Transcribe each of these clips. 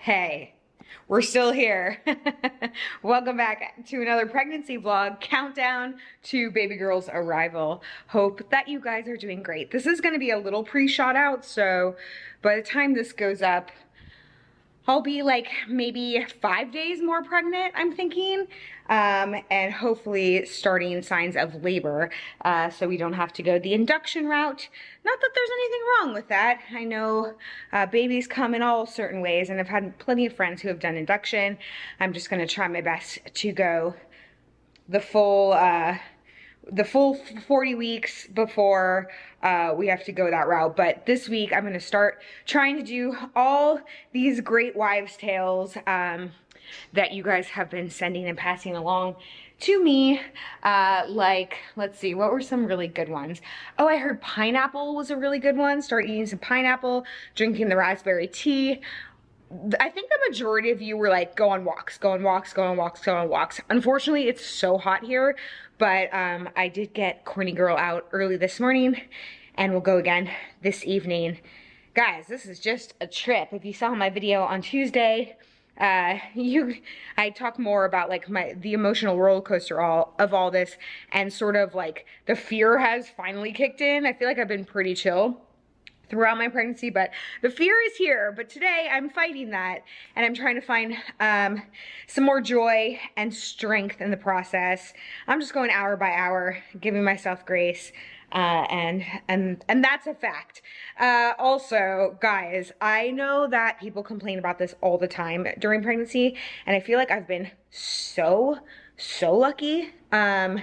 Hey, we're still here. Welcome back to another pregnancy vlog, countdown to baby girl's arrival. Hope that you guys are doing great. This is gonna be a little pre-shot out, so by the time this goes up, I'll be like maybe 5 days more pregnant, I'm thinking, and hopefully starting signs of labor, so we don't have to go the induction route. Not that there's anything wrong with that. I know babies come in all certain ways, and I've had plenty of friends who have done induction. I'm just gonna try my best to go the full 40 weeks before we have to go that route. But this week I'm gonna start trying to do all these great wives tales that you guys have been sending and passing along to me. Like, let's see, what were some really good ones? Oh, I heard pineapple was a really good one. Start eating some pineapple, drinking the raspberry tea. I think the majority of you were like, go on walks, go on walks, go on walks, go on walks. Unfortunately, it's so hot here, but I did get Corny Girl out early this morning, and we'll go again this evening. Guys, this is just a trip. If you saw my video on Tuesday, I talk more about like the emotional roller coaster of all this, and sort of like the fear has finally kicked in. I feel like I've been pretty chill throughout my pregnancy, but the fear is here. But today I'm fighting that, and I'm trying to find some more joy and strength in the process. I'm just going hour by hour, giving myself grace, and that's a fact. Also, guys, I know that people complain about this all the time during pregnancy, and I feel like I've been so lucky to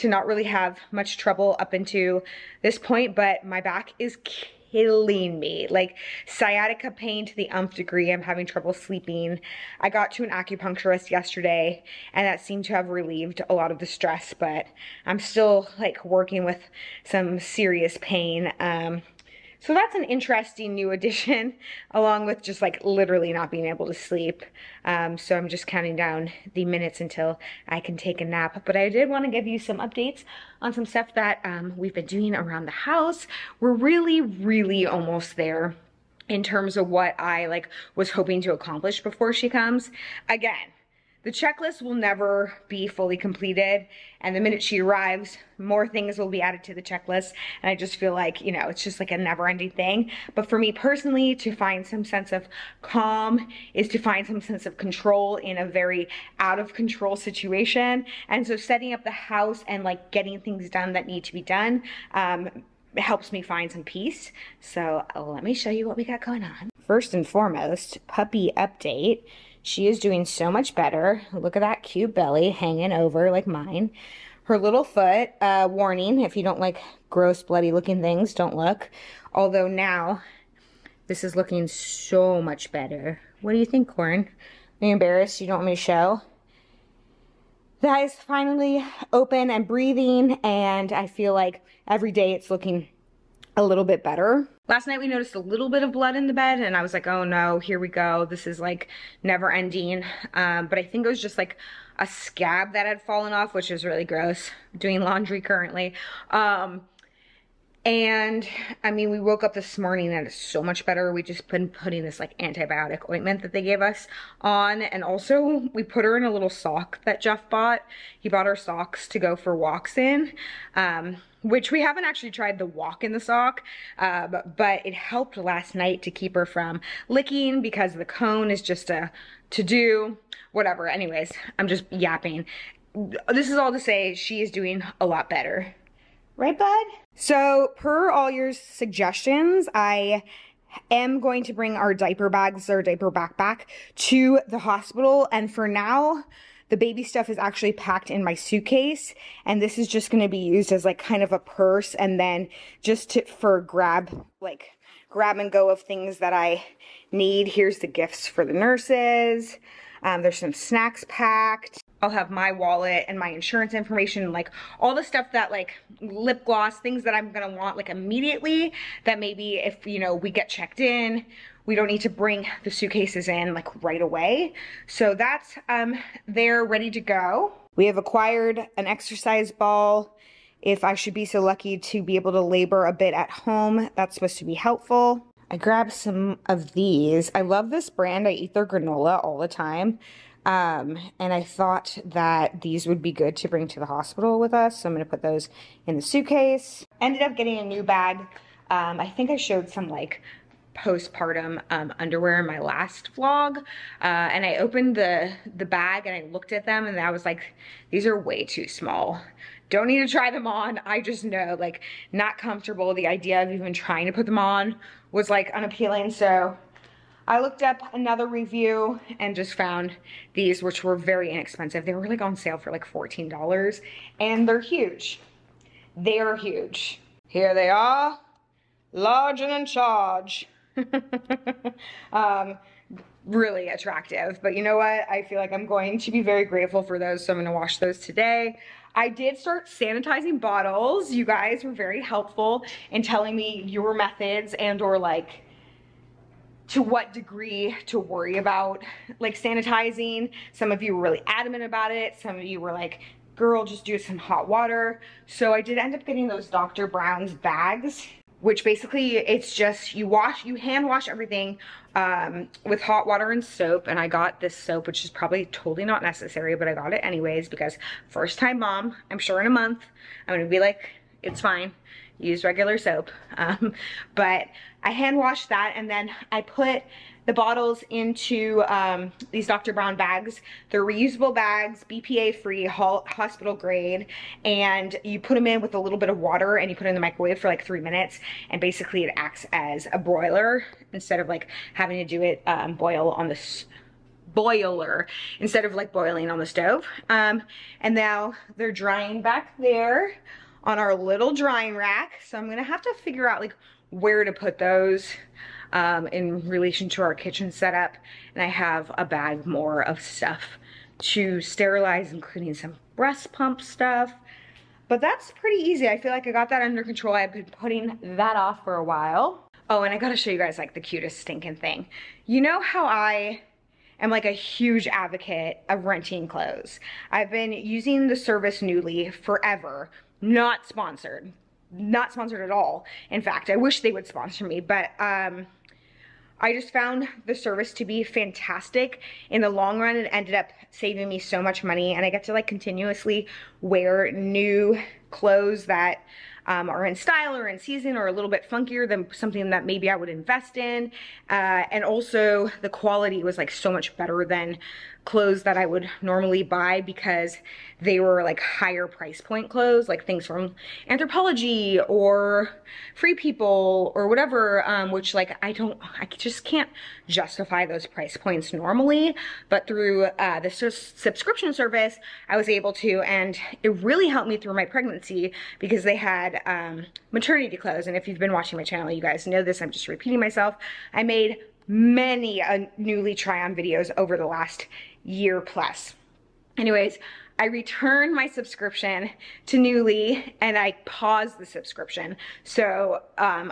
not really have much trouble up into this point, but my back is killing me. Like sciatica pain to the nth degree. I'm having trouble sleeping. I got to an acupuncturist yesterday, and that seemed to have relieved a lot of the stress, but I'm still like working with some serious pain. So that's an interesting new addition, along with just like literally not being able to sleep. So I'm just counting down the minutes until I can take a nap. But I did want to give you some updates on some stuff that we've been doing around the house. We're really almost there in terms of what I like was hoping to accomplish before she comes. Again, the checklist will never be fully completed, and the minute she arrives, more things will be added to the checklist, and I just feel like, you know, it's just like a never-ending thing. But for me personally, to find some sense of calm is to find some sense of control in a very out-of-control situation, and so setting up the house and like getting things done that need to be done helps me find some peace. So let me show you what we got going on. First and foremost, puppy update. She is doing so much better. Look at that cute belly hanging over like mine. Her little foot, warning, if you don't like gross, bloody looking things, don't look. Although now, this is looking so much better. What do you think, Corn? Are you embarrassed? You don't want me to show? The eye is finally open and breathing, and I feel like every day it's looking a little bit better. Last night we noticed a little bit of blood in the bed, and I was like, oh no, here we go. This is like never ending. But I think it was just like a scab that had fallen off, which is really gross. I'm doing laundry currently. And I mean, we woke up this morning and it's so much better. We just been putting this like antibiotic ointment that they gave us on. And also we put her in a little sock that Jeff bought. He bought her socks to go for walks in, which we haven't actually tried the walk in the sock, but it helped last night to keep her from licking because the cone is just a to-do, whatever. Anyways, I'm just yapping. This is all to say she is doing a lot better. Right, bud? So, per all your suggestions, I am going to bring our diaper bags, or diaper backpack, to the hospital. And for now, the baby stuff is actually packed in my suitcase. And this is just going to be used as like kind of a purse. And then just for grab and go of things that I need. Here's the gifts for the nurses. There's some snacks packed. I'll have my wallet and my insurance information, like all the stuff that like lip gloss, things that I'm gonna want like immediately, that maybe if, you know, we get checked in, we don't need to bring the suitcases in like right away. So that's they're ready to go. We have acquired an exercise ball. If I should be so lucky to be able to labor a bit at home, that's supposed to be helpful. I grabbed some of these. I love this brand. I eat their granola all the time. And I thought that these would be good to bring to the hospital with us. So I'm going to put those in the suitcase. Ended up getting a new bag. I think I showed some like postpartum underwear in my last vlog. And I opened the bag and I looked at them and I was like, these are way too small. Don't need to try them on. I just know, like, not comfortable. The idea of even trying to put them on was like unappealing. So I looked up another review and just found these, which were very inexpensive. They were like on sale for like $14 and they're huge. They are huge. Here they are, large and in charge. Really attractive, but you know what? I feel like I'm going to be very grateful for those, so I'm gonna wash those today. I did start sanitizing bottles. You guys were very helpful in telling me your methods and or like to what degree to worry about like sanitizing. Some of you were really adamant about it. Some of you were like, girl, just do some hot water. So I did end up getting those Dr. Brown's bags, which basically it's just you hand wash everything with hot water and soap. And I got this soap, which is probably totally not necessary, but I got it anyways because first time mom, I'm sure in a month, I'm gonna be like, it's fine, use regular soap. But I hand washed that and then I put the bottles into these Dr. Brown bags. They're reusable bags, BPA free, hospital grade, and you put them in with a little bit of water and you put it in the microwave for like 3 minutes, and basically it acts as a broiler instead of like having to do it boil on the boiler instead of like boiling on the stove. And now they're drying back there on our little drying rack. So I'm gonna have to figure out like where to put those in relation to our kitchen setup. And I have a bag more of stuff to sterilize, including some breast pump stuff. But that's pretty easy. I feel like I got that under control. I've been putting that off for a while. Oh, and I gotta show you guys like the cutest stinking thing. You know how I am like a huge advocate of renting clothes. I've been using the service Nuuly forever. Not sponsored at all. In fact, I wish they would sponsor me, but I just found the service to be fantastic. In the long run, it ended up saving me so much money, and I get to like continuously wear new clothes that are in style or in season or a little bit funkier than something that maybe I would invest in. And also the quality was like so much better than clothes that I would normally buy because they were like higher price point clothes, like things from Anthropologie or Free People or whatever, which like I just can't justify those price points normally, but through the subscription service, I was able to, and it really helped me through my pregnancy because they had maternity clothes. And if you've been watching my channel, you guys know this, I'm just repeating myself. I made many Nuuly try-on videos over the last year plus. Anyways, I returned my subscription to Nuuly and I paused the subscription. So,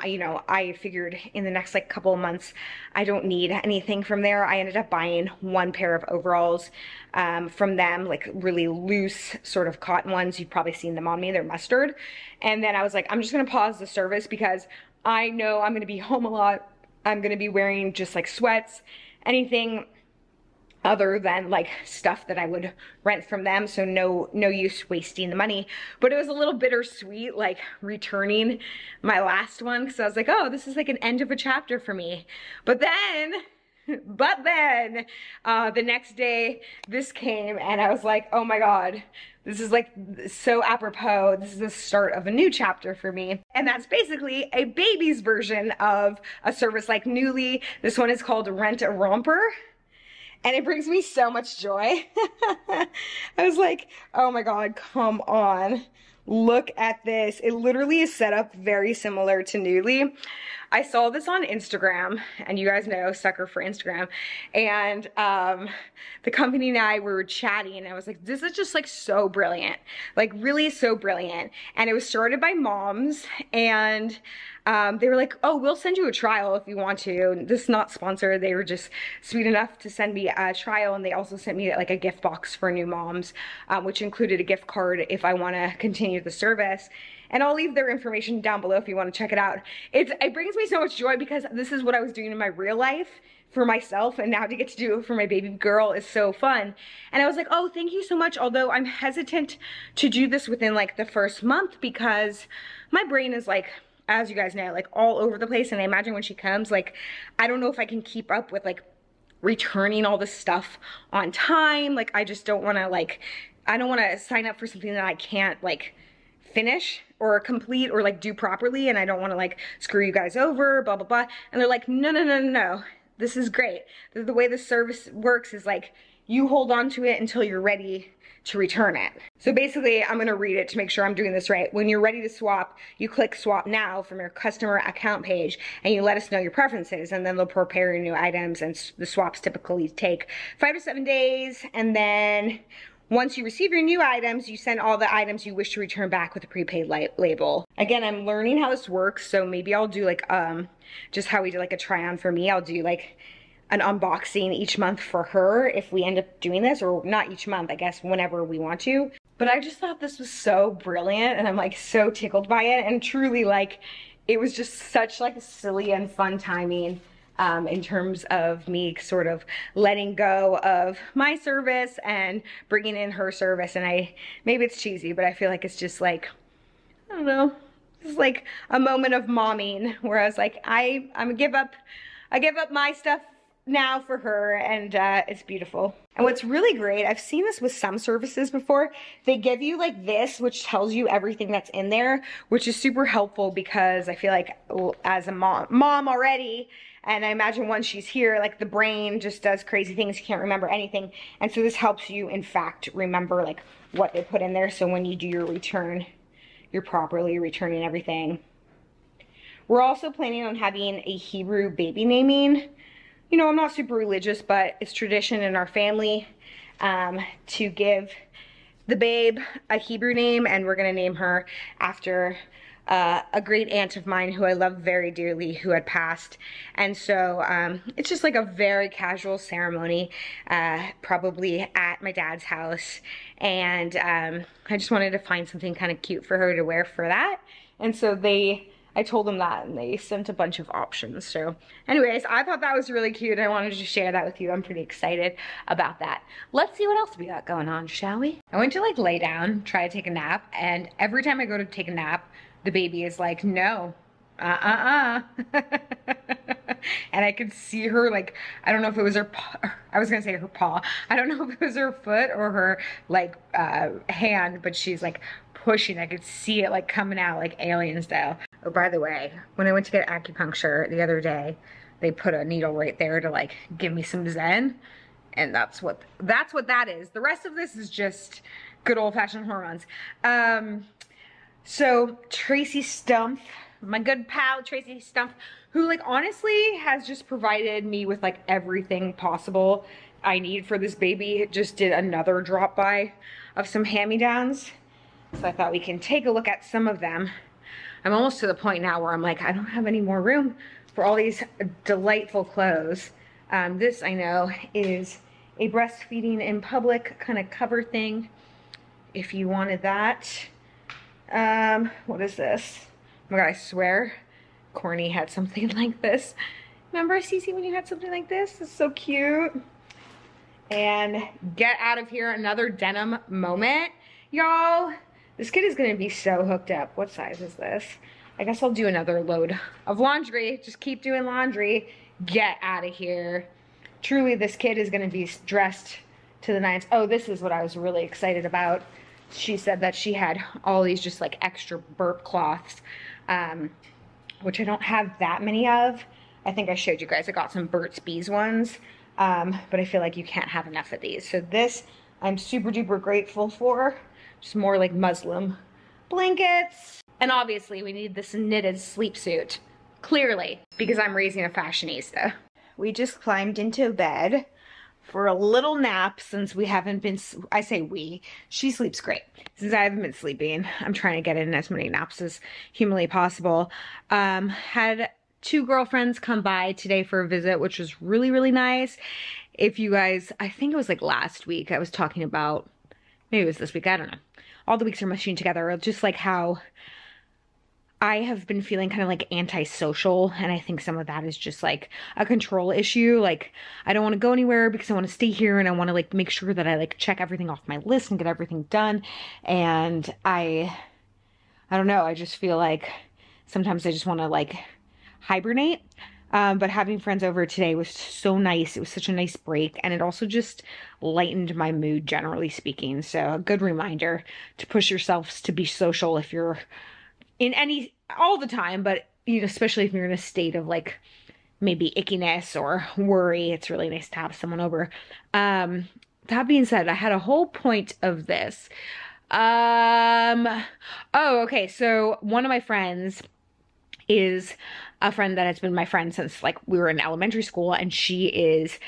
you know, I figured in the next like couple of months, I don't need anything from there. I ended up buying one pair of overalls from them, like really loose sort of cotton ones. You've probably seen them on me, they're mustard. And then I was like, I'm just gonna pause the service because I know I'm gonna be home a lot. I'm gonna be wearing just like sweats, anything other than like stuff that I would rent from them, so no use wasting the money. But it was a little bittersweet, like returning my last one, because I was like, oh, this is like an end of a chapter for me. But then the next day this came and I was like, oh my God, this is like so apropos. This is the start of a new chapter for me. And that's basically a baby's version of a service like Nuuly. This one is called Rent A Romper. And it brings me so much joy. I was like, oh my God, come on. Look at this. It literally is set up very similar to Nuuly. I saw this on Instagram, and you guys know, sucker for Instagram. And the company and I were chatting, and I was like, this is just like so brilliant. Like really so brilliant. And it was started by moms, and they were like, oh, we'll send you a trial if you want to. This is not sponsored. They were just sweet enough to send me a trial, and they also sent me like a gift box for new moms, which included a gift card if I want to continue the service. And I'll leave their information down below if you want to check it out. It brings me so much joy because this is what I was doing in my real life for myself, and now to get to do it for my baby girl is so fun. And I was like, oh, thank you so much, although I'm hesitant to do this within like the first month because my brain is like, as you guys know, like all over the place. And I imagine when she comes, like, I don't know if I can keep up with like returning all this stuff on time. Like, I just don't want to like, I don't want to sign up for something that I can't like finish or complete or like do properly. And I don't want to like screw you guys over, blah, blah, blah. And they're like, no, no, no, no, no. This is great. The way the service works is like, you hold on to it until you're ready to return it. So basically, I'm gonna read it to make sure I'm doing this right. When you're ready to swap, you click swap now from your customer account page and you let us know your preferences, and then they'll prepare your new items, and the swaps typically take 5 to 7 days. And then once you receive your new items, you send all the items you wish to return back with a prepaid label. Again, I'm learning how this works, so maybe I'll do like, just how we did like a try on for me. I'll do like an unboxing each month for her if we end up doing this, or not each month, I guess, whenever we want to. But I just thought this was so brilliant, and I'm like so tickled by it, and truly like, it was just such like silly and fun timing. In terms of me sort of letting go of my service and bringing in her service. And maybe it's cheesy, but I feel like it's just like, I don't know, it's like a moment of momming where I was like, I give up my stuff now for her, and it's beautiful. And what's really great, I've seen this with some services before, they give you like this, which tells you everything that's in there, which is super helpful because I feel like as a mom already, and I imagine once she's here, like the brain just does crazy things, you can't remember anything. And so this helps you, in fact, remember like what they put in there, so when you do your return, you're properly returning everything. We're also planning on having a Hebrew baby naming. You know, I'm not super religious, but it's tradition in our family to give the babe a Hebrew name, and we're gonna name her after a great aunt of mine who I love very dearly who had passed. And so it's just like a very casual ceremony, probably at my dad's house. And I just wanted to find something kind of cute for her to wear for that. And so I told them that, and they sent a bunch of options. So anyways, I thought that was really cute. I wanted to share that with you. I'm pretty excited about that. Let's see what else we got going on, shall we? I went to like lay down, try to take a nap, and every time I go to take a nap, the baby is like, no, and I could see her like, I don't know if it was her paw, I was gonna say her paw. I don't know if it was her foot or her like hand, but she's like pushing. I could see it like coming out like alien style. Oh, by the way, when I went to get acupuncture the other day, they put a needle right there to like give me some zen. And that's what that is. The rest of this is just good old-fashioned hormones. So Tracy Stumpf, my good pal Tracy Stumpf, who like honestly has just provided me with like everything possible I need for this baby, just did another drop by of some hand-me-downs. So I thought we can take a look at some of them. I'm almost to the point now where I'm like, I don't have any more room for all these delightful clothes. This I know is a breastfeeding in public kind of cover thing, if you wanted that. What is this? Oh my god, I swear Corny had something like this. Remember, Cece, when you had something like this? It's so cute. And get out of here, another denim moment. Y'all, this kid is gonna be so hooked up. What size is this? I guess I'll do another load of laundry. Just keep doing laundry. Get out of here. Truly, this kid is gonna be dressed to the nines. Oh, this is what I was really excited about. She said that she had all these just like extra burp cloths, which I don't have that many of. I think I showed you guys, I got some Burt's Bees ones, but I feel like you can't have enough of these. So this, I'm super duper grateful for. Just more like Muslim blankets. And obviously we need this knitted sleep suit, clearly, because I'm raising a fashionista. We just climbed into bed for a little nap since we haven't been, I say we, she sleeps great. Since I haven't been sleeping, I'm trying to get in as many naps as humanly possible. Had 2 girlfriends come by today for a visit, which was really, really nice. If you guys, I think it was like last week, I was talking about, maybe it was this week, I don't know. All the weeks are machine together, just like how I have been feeling kind of like antisocial, and I think some of that is just like a control issue. Like, I don't want to go anywhere because I want to stay here, and I want to like make sure that I like check everything off my list and get everything done. And I don't know, I just feel like sometimes I just want to like hibernate. But having friends over today was so nice. It was such a nice break, and it also just lightened my mood, generally speaking. So a good reminder to push yourselves to be social if you're in all the time, but you know, especially if you're in a state of like maybe ickiness or worry, it's really nice to have someone over. That being said, I had a whole point of this. Oh, okay. So one of my friends is a friend that has been my friend since like we were in elementary school, and she is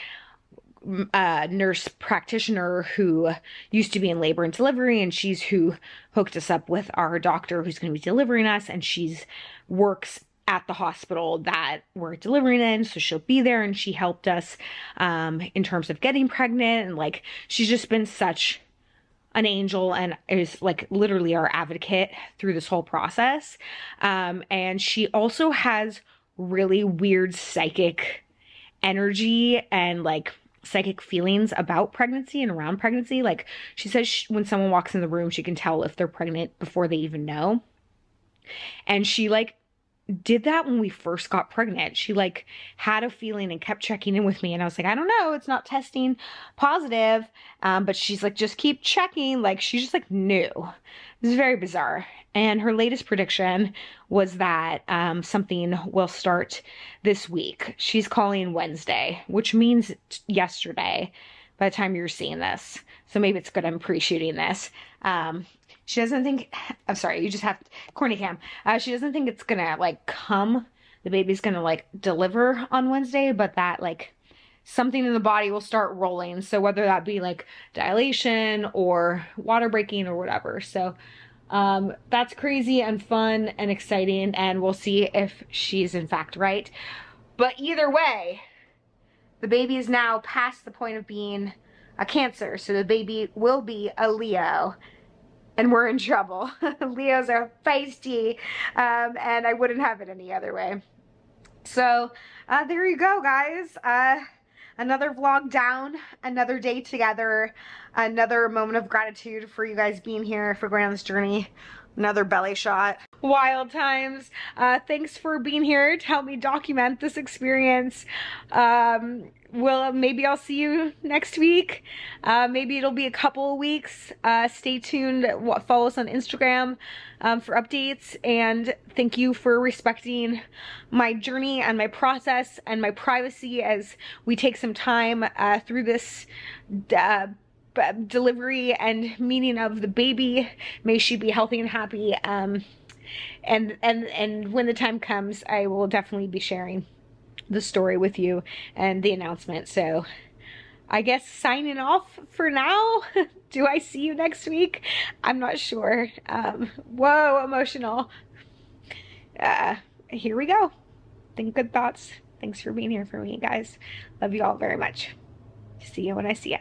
a nurse practitioner who used to be in labor and delivery, and she's who hooked us up with our doctor who's going to be delivering us, and she's works at the hospital that we're delivering in, so she'll be there, and she helped us in terms of getting pregnant, and like she's just been such an angel and is like literally our advocate through this whole process. And she also has really weird psychic energy and like psychic feelings about pregnancy and around pregnancy. Like she says when someone walks in the room, she can tell if they're pregnant before they even know. And she like did that when we first got pregnant. She like had a feeling and kept checking in with me, and I was like, I don't know, it's not testing positive, but she's like, just keep checking. Like she just like knew. It was very bizarre. And her latest prediction was that something will start this week. She's calling Wednesday, which means yesterday by the time you're seeing this. So maybe it's good I'm pre-shooting this. She doesn't think, I'm sorry, you just have corny cam. She doesn't think it's gonna like come, the baby's gonna like deliver on Wednesday, but that like something in the body will start rolling. So whether that be like dilation or water breaking or whatever. So that's crazy and fun and exciting, and we'll see if she's in fact right. But either way, the baby is now past the point of being a Cancer, so the baby will be a Leo. And we're in trouble. Leos are feisty, and I wouldn't have it any other way. So there you go, guys. Another vlog down, another day together, another moment of gratitude for you guys being here, for going on this journey. Another belly shot. Wild times. Thanks for being here to help me document this experience. Maybe I'll see you next week. Maybe it'll be a couple of weeks. Stay tuned. Follow us on Instagram for updates. And thank you for respecting my journey and my process and my privacy as we take some time through this delivery and meeting of the baby. May she be healthy and happy. And when the time comes, I will definitely be sharing the story with you and the announcement. So I guess signing off for now. Do I see you next week? I'm not sure. Whoa, emotional. Here we go. Think good thoughts. Thanks for being here for me, guys. Love you all very much. See you when I see ya.